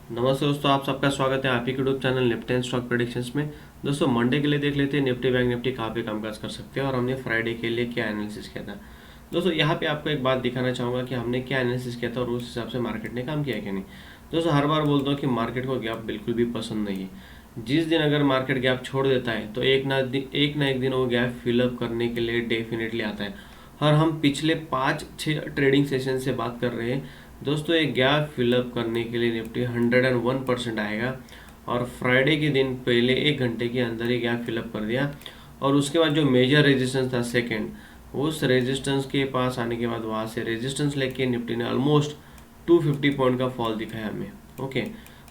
नमस्ते दोस्तों, आप सबका स्वागत है आप ही के YouTube channel Nifty and stock predictions में। दोस्तों मंडे के लिए देख लेते हैं निफ्टी बैंक निफ्टी कहाँ पे कामकाज कर सकते हैं और हमने फ्राइडे के लिए क्या एनालिसिस किया था। दोस्तों यहाँ पे आपको एक बात दिखाना चाहूँगा कि हमने क्या एनालिसिस किया था और उस हिसाब से मार्केट ने काम किया कि नहीं। दोस्तों हर बार बोलता हूँ कि मार्केट को गैप बिल्कुल भी पसंद नहीं है। जिस दिन अगर मार्केट गैप छोड़ देता है तो एक ना एक दिन वो गैप फिलअप करने के लिए डेफिनेटली आता है। और हम पिछले 5-6 ट्रेडिंग सेशन से बात कर रहे हैं दोस्तों, एक गैप फिलअप करने के लिए निफ्टी 101% आएगा और फ्राइडे के दिन पहले 1 घंटे के अंदर ही गैप फिलअप कर दिया। और उसके बाद जो मेजर रेजिस्टेंस था सेकंड, उस रेजिस्टेंस के पास आने के बाद वहाँ से रेजिस्टेंस लेके निफ्टी ने ऑलमोस्ट 250 पॉइंट का फॉल दिखाया हमें। ओके,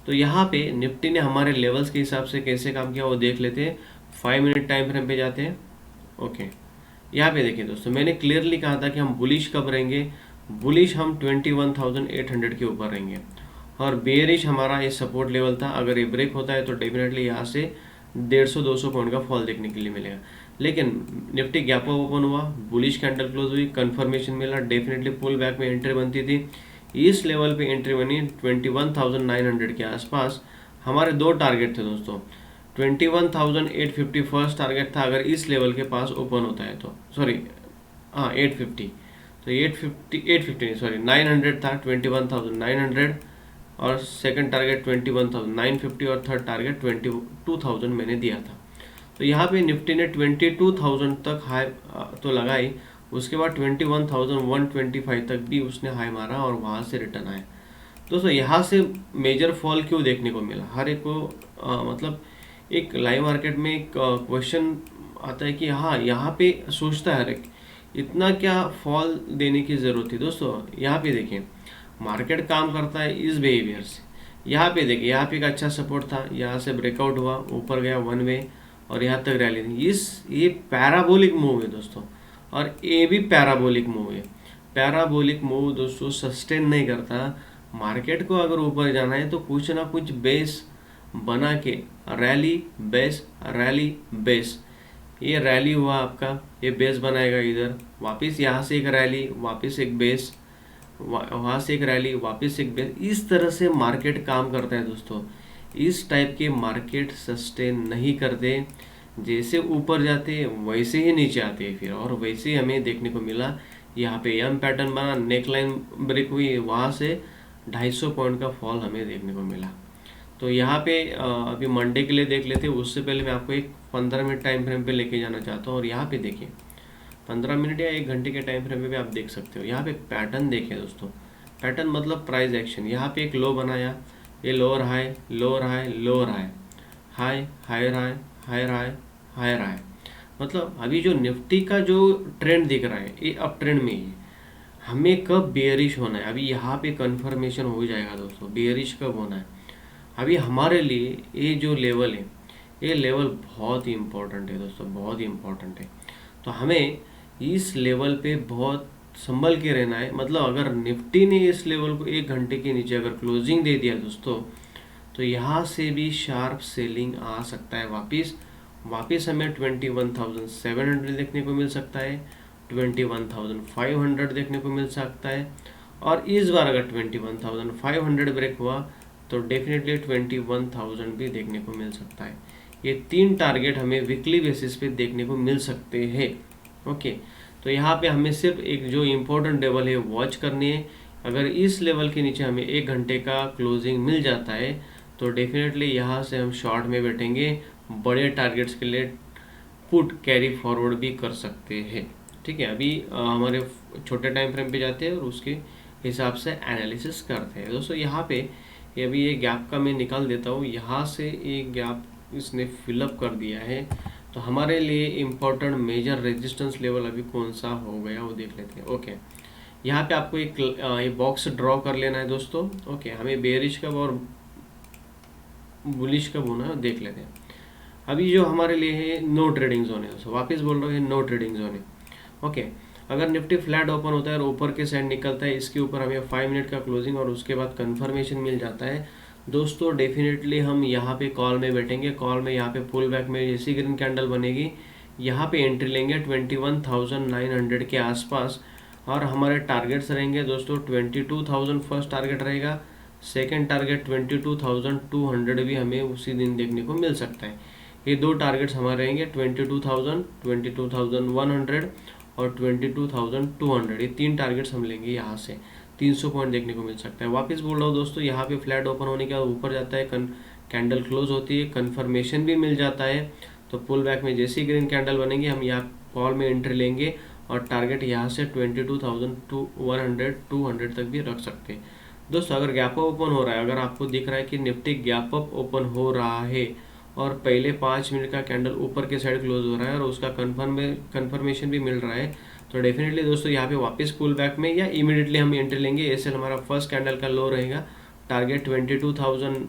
तो यहाँ पे निफ्टी ने हमारे लेवल्स के हिसाब से कैसे काम किया वो देख लेते हैं। 5 मिनट टाइम फ्रेम पे जाते हैं। ओके, यहाँ पे देखिए दोस्तों, मैंने क्लियरली कहा था कि हम बुलिश कब रहेंगे। बुलिश हम 21,800 के ऊपर रहेंगे और बेयरिश हमारा ये सपोर्ट लेवल था। अगर ये ब्रेक होता है तो डेफिनेटली यहाँ से 150-200 पॉइंट का फॉल देखने के लिए मिलेगा। लेकिन निफ्टी गैप अप ओपन हुआ, बुलिश कैंडल क्लोज हुई, कंफर्मेशन मिला, डेफिनेटली पुल बैक में एंट्री बनती थी। इस लेवल पे एंट्री बनी 21,900 के आसपास। हमारे दो टारगेट थे दोस्तों। 21,850 फर्स्ट टारगेट था अगर इस लेवल के पास ओपन होता है तो, सॉरी हाँ 850, तो 850 नहीं सॉरी 900 था, 21,900 और सेकंड टारगेट 21,950 और थर्ड टारगेट 22,000 मैंने दिया था। तो यहाँ पे निफ्टी ने 22,000 तक हाई तो लगाई, उसके बाद 21,125 तक भी उसने हाई मारा और वहाँ से रिटर्न आया। दोस्तों यहाँ से मेजर फॉल क्यों देखने को मिला, हर एक को मतलब एक लाइव मार्केट में एक क्वेश्चन आता है कि हाँ यहाँ पे सोचता है हर एक इतना क्या फॉल देने की ज़रूरत थी। दोस्तों यहाँ पे देखिए मार्केट काम करता है इस बिहेवियर से। यहाँ पे देखिए, यहाँ पे एक अच्छा सपोर्ट था, यहाँ से ब्रेकआउट हुआ, ऊपर गया वन वे और यहाँ तक रैली थी। ये पैराबोलिक मूव है दोस्तों, और ये भी पैराबोलिक मूव है। पैराबोलिक मूव दोस्तों सस्टेन नहीं करता। मार्केट को अगर ऊपर जाना है तो कुछ ना कुछ बेस बना के रैली बेस, ये रैली हुआ आपका, ये बेस बनाएगा इधर, वापस यहाँ से एक रैली, वापस एक बेस, वहाँ से एक रैली, वापस एक बेस। इस तरह से मार्केट काम करता है दोस्तों। इस टाइप के मार्केट सस्टेन नहीं करते, जैसे ऊपर जाते वैसे ही नीचे आते हैं फिर, और वैसे ही हमें देखने को मिला। यहाँ पे एम पैटर्न बना, नेकलाइन ब्रेक हुई, वहाँ से 250 पॉइंट का फॉल हमें देखने को मिला। तो यहाँ पे अभी मंडे के लिए देख लेते हैं। उससे पहले मैं आपको एक 15 मिनट टाइम फ्रेम पे लेके जाना चाहता हूँ। और यहाँ पे देखिए 15 मिनट या 1 घंटे के टाइम फ्रेम पे भी आप देख सकते हो। यहाँ पे पैटर्न देखें दोस्तों, पैटर्न मतलब प्राइस एक्शन। यहाँ पे एक लो बनाया, ये lower high lower high lower high, high higher high higher high higher high. मतलब अभी जो निफ्टी का जो ट्रेंड दिख रहा है ये अप ट्रेंड में ही है। हमें कब बेयरिश होना है, अभी यहाँ पे कंफर्मेशन हो जाएगा दोस्तों बेयरिश कब होना है। अभी हमारे लिए ये जो लेवल है, ये लेवल बहुत ही इम्पोर्टेंट है दोस्तों, बहुत ही इम्पोर्टेंट है। तो हमें इस लेवल पे बहुत संभल के रहना है। मतलब अगर निफ्टी ने इस लेवल को 1 घंटे के नीचे अगर क्लोजिंग दे दिया दोस्तों, तो यहाँ से भी शार्प सेलिंग आ सकता है। वापस हमें 21,700 देखने को मिल सकता है, 21,500 देखने को मिल सकता है। और इस बार अगर 21,500 ब्रेक हुआ तो डेफिनेटली 21,000 भी देखने को मिल सकता है। ये 3 टारगेट हमें वीकली बेसिस पे देखने को मिल सकते हैं। ओके, तो यहाँ पे हमें सिर्फ एक जो इम्पोर्टेंट लेवल है वॉच करनी है। अगर इस लेवल के नीचे हमें 1 घंटे का क्लोजिंग मिल जाता है तो डेफिनेटली यहाँ से हम शॉर्ट में बैठेंगे, बड़े टारगेट्स के लिए पुट कैरी फॉरवर्ड भी कर सकते हैं। ठीक है, अभी हमारे छोटे टाइम फ्रेम पे जाते हैं और उसके हिसाब से एनालिसिस करते हैं। दोस्तों यहाँ पे अभी ये गैप का मैं निकाल देता हूँ, यहाँ से एक गैप इसने फिलअप कर दिया है। तो हमारे लिए इम्पोर्टेंट मेजर रेजिस्टेंस लेवल अभी कौन सा हो गया वो देख लेते हैं। ओके, यहाँ पे आपको एक बॉक्स ड्रॉ कर लेना है दोस्तों। ओके, हमें बेयरिश कब और बुलिश कब होना है देख लेते हैं। अभी जो हमारे लिए है नो ट्रेडिंग जोन है दोस्तों, वापस बोल रहा हूँ ये नो ट्रेडिंग जोन है। ओके, अगर निफ्टी फ्लैट ओपन होता है और ऊपर के साइड निकलता है, इसके ऊपर हमें 5 मिनट का क्लोजिंग और उसके बाद कंफर्मेशन मिल जाता है दोस्तों, डेफिनेटली हम यहाँ पे कॉल में बैठेंगे। कॉल में यहाँ पे पुल बैक में जैसी ग्रीन कैंडल बनेगी यहाँ पे एंट्री लेंगे 21,900 के आसपास। और हमारे टारगेट्स रहेंगे दोस्तों 22,000 फर्स्ट टारगेट रहेगा, सेकंड टारगेट 22,200 भी हमें उसी दिन देखने को मिल सकता है। ये दो टारगेट्स हमारे रहेंगे 22,000, 22,100 और 22,200। ये तीन टारगेट्स हम लेंगे यहाँ से। 300 पॉइंट देखने को मिल सकता है। वापस बोल रहा हूँ दोस्तों, यहाँ पे फ्लैट ओपन होने के बाद ऊपर जाता है, कैंडल क्लोज होती है, कन्फर्मेशन भी मिल जाता है। तो पुल बैक में जैसी ग्रीन कैंडल बनेगी हम यहाँ कॉल में एंट्री लेंगे और टारगेट यहाँ से 22,100, 200 तक भी रख सकते हैं। दोस्तों अगर गैप अप ओपन हो रहा है, अगर आपको दिख रहा है कि निफ्टी गैप अप ओपन हो रहा है और पहले 5 मिनट का कैंडल ऊपर के साइड क्लोज हो रहा है और उसका कन्फर्मेशन भी मिल रहा है, तो डेफिनेटली दोस्तों यहाँ पे वापस पुल बैक में या इमीडिएटली हम एंट्री लेंगे। ऐसे हमारा फर्स्ट कैंडल का लो रहेगा, टारगेट 22,000,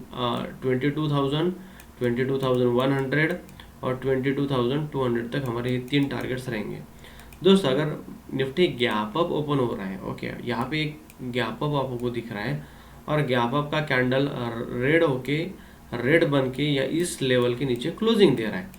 22,100 और 22,200 तक हमारे ये तीन टारगेट्स रहेंगे। दोस्तों अगर निफ्टी गैप अप ओपन हो रहा है, ओके, यहाँ पे एक गैप अप आपको दिख रहा है और गैप अप का कैंडल रेड बन के या इस लेवल के नीचे क्लोजिंग दे रहा है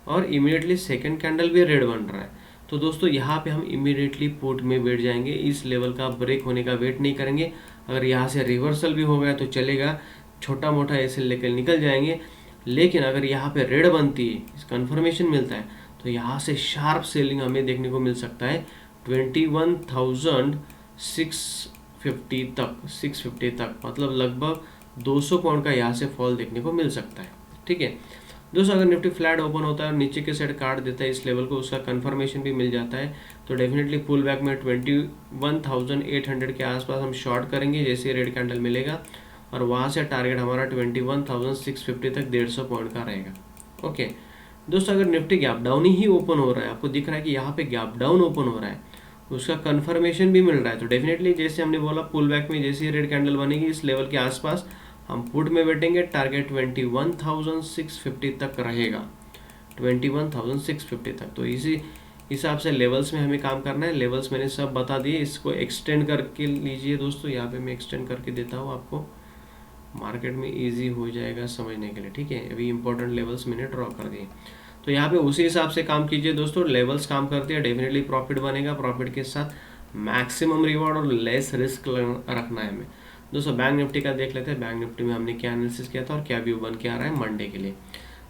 और इमीडिएटली सेकंड कैंडल भी रेड बन रहा है, तो दोस्तों यहाँ पे हम इमीडिएटली पुट में बैठ जाएंगे। इस लेवल का ब्रेक होने का वेट नहीं करेंगे। अगर यहाँ से रिवर्सल भी हो गया तो चलेगा, छोटा मोटा ऐसे लेकर निकल जाएंगे। लेकिन अगर यहाँ पे रेड बनती है, कंफर्मेशन मिलता है, तो यहाँ से शार्प सेलिंग हमें देखने को मिल सकता है 21,650 तक, मतलब लगभग 200 पॉइंट का यहाँ से फॉल देखने को मिल सकता है। ठीक है दोस्तों, अगर निफ्टी फ्लैट ओपन होता है और नीचे के साइड काट देता है इस लेवल को, उसका कंफर्मेशन भी मिल जाता है, तो डेफिनेटली पुल बैक में 21,800 के आसपास हम शॉर्ट करेंगे जैसे रेड कैंडल मिलेगा और वहाँ से टारगेट हमारा 21,650 तक 150 पॉइंट का रहेगा। ओके दोस्तों, अगर निफ्टी गैप डाउन ही ओपन हो रहा है, आपको दिख रहा है कि यहाँ पे गैप डाउन ओपन हो रहा है, उसका कंफर्मेशन भी मिल रहा है, तो डेफिनेटली जैसे हमने बोला पुल बैक में जैसे रेड कैंडल बनेगी इस लेवल के आसपास हम पुट में बैठेंगे, टारगेट 21,650 तक रहेगा, 21,650 तक। तो इसी हिसाब से लेवल्स में हमें काम करना है। लेवल्स मैंने सब बता दिए, इसको एक्सटेंड करके लीजिए दोस्तों। यहाँ पे मैं एक्सटेंड करके देता हूँ आपको, मार्केट में इजी हो जाएगा समझने के लिए। ठीक है, अभी इंपॉर्टेंट लेवल्स मैंने ड्रॉ कर दिए, तो यहाँ पे उसी हिसाब से काम कीजिए दोस्तों। लेवल्स काम करते हैं, डेफिनेटली प्रॉफिट बनेगा, प्रॉफिट के साथ मैक्सिमम रिवॉर्ड और लेस रिस्क रखना है हमें। दोस्तों बैंक निफ्टी का देख लेते हैं। बैंक निफ्टी में हमने क्या एनालिसिस किया था और क्या व्यू बन के आ रहा है मंडे के लिए।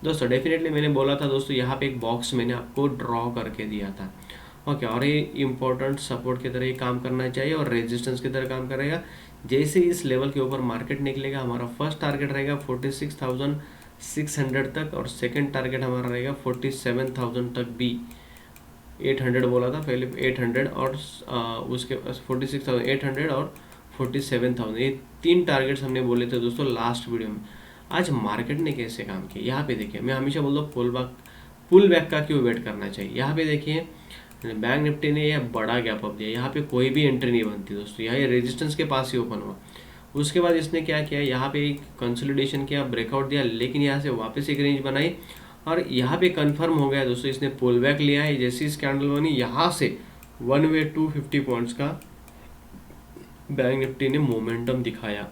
दोस्तों डेफिनेटली मैंने बोला था दोस्तों, यहाँ पे एक बॉक्स मैंने आपको ड्रॉ करके दिया था, ओके, और ये इंपॉर्टेंट सपोर्ट की तरह ही काम करना चाहिए और रेजिस्टेंस की तरह काम करेगा। जैसे इस लेवल के ऊपर मार्केट निकलेगा, हमारा फर्स्ट टारगेट रहेगा 46,600 तक और सेकंड टारगेट हमारा रहेगा 47,000 तक भी। 800 बोला था पहले, 800 और उसके 46,800 और 47,000, ये तीन टारगेट्स हमने बोले थे दोस्तों लास्ट वीडियो में। आज मार्केट ने कैसे काम किया यहाँ पे देखिए। मैं हमेशा बोलता हूँ पुल बैक का क्यों वेट करना चाहिए। यहाँ पे देखिए बैंक निफ्टी ने यह बड़ा गैप अप दिया, यहाँ पे कोई भी एंट्री नहीं बनती दोस्तों, यहाँ ये रेजिस्टेंस के पास ही ओपन हुआ। उसके बाद इसने क्या किया, यहाँ पे एक कंसोलिडेशन किया, ब्रेकआउट दिया, लेकिन यहाँ से वापस एक रेंज बनाई और यहाँ पे कंफर्म हो गया दोस्तों, इसने पुल बैक लिया है। जैसी इस कैंडल बनी यहाँ से वन वे 250 पॉइंट्स का बैंक निफ्टी ने मोमेंटम दिखाया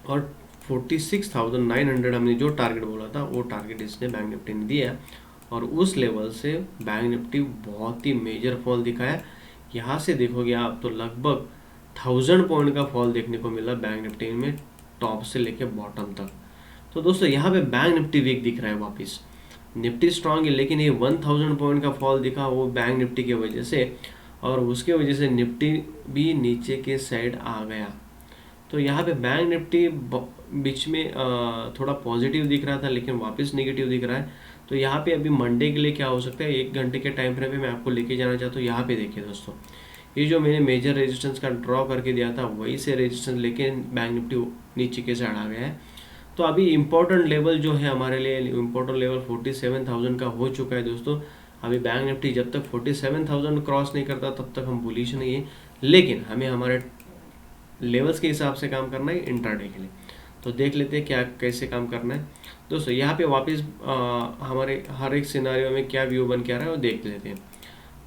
और 46,900 हमने जो टारगेट बोला था वो टारगेट इसने बैंक निफ्टी ने दिया और उस लेवल से बैंक निफ्टी बहुत ही मेजर फॉल दिखाया। यहाँ से देखोगे आप तो लगभग 1000 पॉइंट का फॉल देखने को मिला बैंक निफ्टी में, टॉप से लेके बॉटम तक। तो दोस्तों यहाँ पे बैंक निफ्टी वीक दिख रहा है, वापस निफ्टी स्ट्रांग है, लेकिन ये 1000 पॉइंट का फॉल दिखा वो बैंक निफ्टी की वजह से, और उसके वजह से निफ्टी भी नीचे के साइड आ गया। तो यहाँ पे बैंक निफ्टी बीच में थोड़ा पॉजिटिव दिख रहा था लेकिन वापस नेगेटिव दिख रहा है। तो यहाँ पे अभी मंडे के लिए क्या हो सकता है, 1 घंटे के टाइम फ्रेम पे मैं आपको लेके जाना चाहता हूँ। यहाँ पे देखिए दोस्तों, ये जो मैंने मेजर रेजिस्टेंस का ड्रॉ करके दिया था वही से रेजिस्टेंस लेके बैंक निफ्टी नीचे के साइड आ गया है। तो अभी इम्पोर्टेंट लेवल जो है हमारे लिए, इम्पोर्टेंट लेवल 47,000 का हो चुका है दोस्तों। अभी बैंक निफ्टी जब तक 47,000 क्रॉस नहीं करता तब तक हम बुलिश नहीं है, लेकिन हमें हमारे लेवल्स के हिसाब से काम करना है इंट्राडे के लिए। तो देख लेते हैं क्या कैसे काम करना है दोस्तों। यहाँ पे वापस हमारे हर एक सिनारियो में क्या व्यू बन के आ रहा है वो देख लेते हैं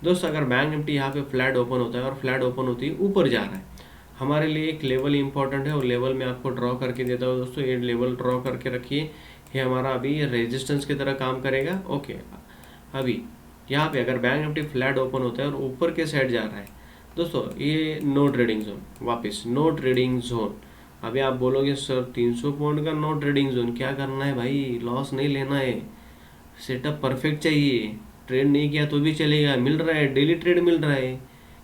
दोस्तों। अगर बैंक निफ्टी यहाँ पे फ्लैट ओपन होता है और फ्लैट ओपन होती है ऊपर जा रहा है, हमारे लिए एक लेवल इंपॉर्टेंट है और लेवल मैं आपको ड्रॉ करके देता हूँ दोस्तों। ये लेवल ड्रॉ करके रखिए, ये हमारा अभी रेजिस्टेंस की तरह काम करेगा। ओके, अभी यहाँ पे अगर बैंक निफ्टी फ्लैट ओपन होता है और ऊपर के साइड जा रहा है दोस्तों, ये नो ट्रेडिंग जोन, वापस नो ट्रेडिंग जोन, अभी आप बोलोगे सर 300 पॉइंट का नो ट्रेडिंग जोन, क्या करना है भाई, लॉस नहीं लेना है, सेटअप परफेक्ट चाहिए, ट्रेड नहीं किया तो भी चलेगा, मिल रहा है डेली ट्रेड मिल रहा है,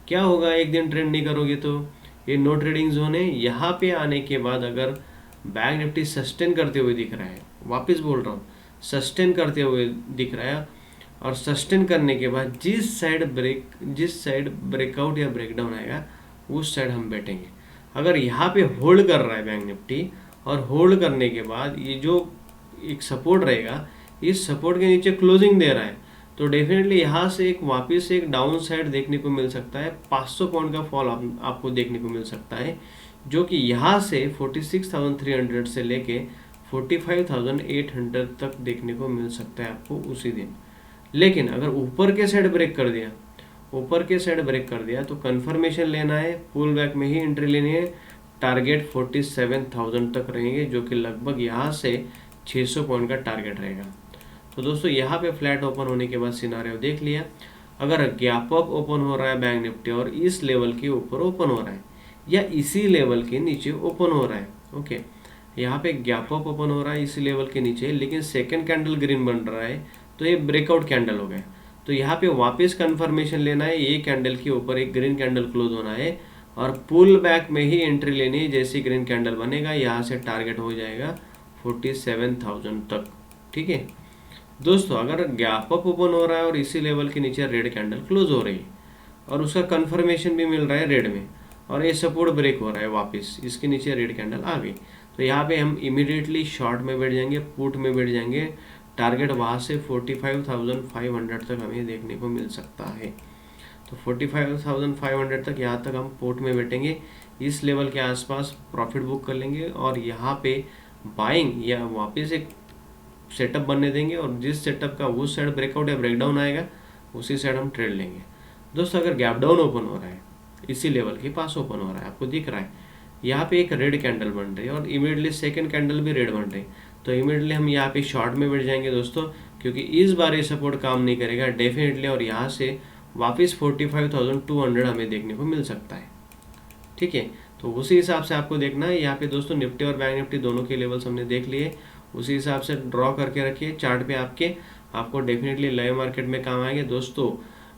क्या होगा एक दिन ट्रेड नहीं करोगे तो। ये नो ट्रेडिंग जोन है। यहाँ पे आने के बाद अगर बैंक निफ्टी सस्टेन करते हुए दिख रहा है, वापस बोल रहा हूँ, सस्टेन करते हुए दिख रहा है, और सस्टेन करने के बाद जिस साइड ब्रेकआउट या ब्रेकडाउन आएगा उस साइड हम बैठेंगे। अगर यहाँ पे होल्ड कर रहा है बैंक निफ्टी, और होल्ड करने के बाद ये जो एक सपोर्ट रहेगा, इस सपोर्ट के नीचे क्लोजिंग दे रहा है, तो डेफिनेटली यहाँ से एक वापस एक डाउन साइड देखने को मिल सकता है, 500 पॉइंट का फॉल आपको देखने को मिल सकता है, जो कि यहाँ से 46,300 से लेके 45,800 तक देखने को मिल सकता है आपको उसी दिन। लेकिन अगर ऊपर के साइड ब्रेक कर दिया, तो कंफर्मेशन लेना है, पुल बैक में ही एंट्री लेनी है, टारगेट 47,000 तक रहेंगे, जो कि लगभग यहाँ से 600 पॉइंट का टारगेट रहेगा। तो दोस्तों यहाँ पे फ्लैट ओपन होने के बाद सिनारियो देख लिया। अगर गैप अप ओपन हो रहा है बैंक निफ्टी और इस लेवल के ऊपर ओपन हो रहा है, या इसी लेवल के नीचे ओपन हो रहा है, ओके, यहाँ पे गैप अप ओपन हो रहा है इसी लेवल के नीचे, लेकिन सेकंड कैंडल ग्रीन बन रहा है, तो ये ब्रेकआउट कैंडल हो गया। तो यहाँ पे वापस कंफर्मेशन लेना है, ये कैंडल के ऊपर एक ग्रीन कैंडल क्लोज होना है, और पुल बैक में ही एंट्री लेनी है, जैसे ग्रीन कैंडल बनेगा यहाँ से टारगेट हो जाएगा 47,000 तक। ठीक है दोस्तों, अगर गैप अप ओपन हो रहा है और इसी लेवल के नीचे रेड कैंडल क्लोज हो रही है, और उसका कंफर्मेशन भी मिल रहा है रेड में, और ये सपोर्ट ब्रेक हो रहा है वापस, इसके नीचे रेड कैंडल आ गई, तो यहाँ पे हम इमीडिएटली शॉर्ट में बैठ जाएंगे, पुट में बैठ जाएंगे, टारगेट वहाँ से 45,500 तक हमें देखने को मिल सकता है। तो 45,500 तक यहाँ तक हम पोर्ट में बैठेंगे, इस लेवल के आसपास प्रॉफिट बुक कर लेंगे, और यहाँ पे बाइंग या वापस एक सेटअप बनने देंगे, और जिस सेटअप का उस साइड ब्रेकआउट या ब्रेकडाउन आएगा उसी साइड हम ट्रेड लेंगे। दोस्तों अगर गैप डाउन ओपन हो रहा है, इसी लेवल के पास ओपन हो रहा है, आपको दिख रहा है यहाँ पे एक रेड कैंडल बन रही है, और इमीडिएटली सेकंड कैंडल भी रेड बन रही है, तो इमीडिएटली हम यहाँ पे शॉर्ट में बैठ जाएंगे दोस्तों, क्योंकि इस बार ये सपोर्ट काम नहीं करेगा डेफिनेटली, और यहाँ से वापस 45,200 हमें देखने को मिल सकता है। ठीक है, तो उसी हिसाब से आपको देखना है। यहाँ पे दोस्तों निफ्टी और बैंक निफ्टी दोनों के लेवल्स हमने देख लिए, उसी हिसाब से ड्रॉ करके रखिए चार्ट पे आपको डेफिनेटली लाइव मार्केट में काम आएंगे। दोस्तों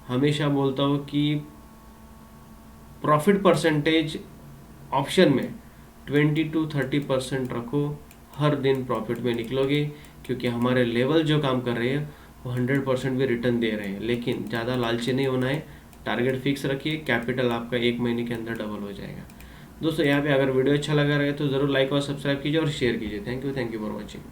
हमेशा बोलता हूँ कि प्रॉफिट परसेंटेज ऑप्शन में 20 to 30% रखो, हर दिन प्रॉफिट में निकलोगे, क्योंकि हमारे लेवल जो काम कर रहे हैं वो 100% भी रिटर्न दे रहे हैं। लेकिन ज़्यादा लालची नहीं होना है, टारगेट फिक्स रखिए, कैपिटल आपका 1 महीने के अंदर डबल हो जाएगा। दोस्तों यहाँ पे अगर वीडियो अच्छा लगा रहे तो ज़रूर लाइक और सब्सक्राइब कीजिए और शेयर कीजिए। Thank you for watching.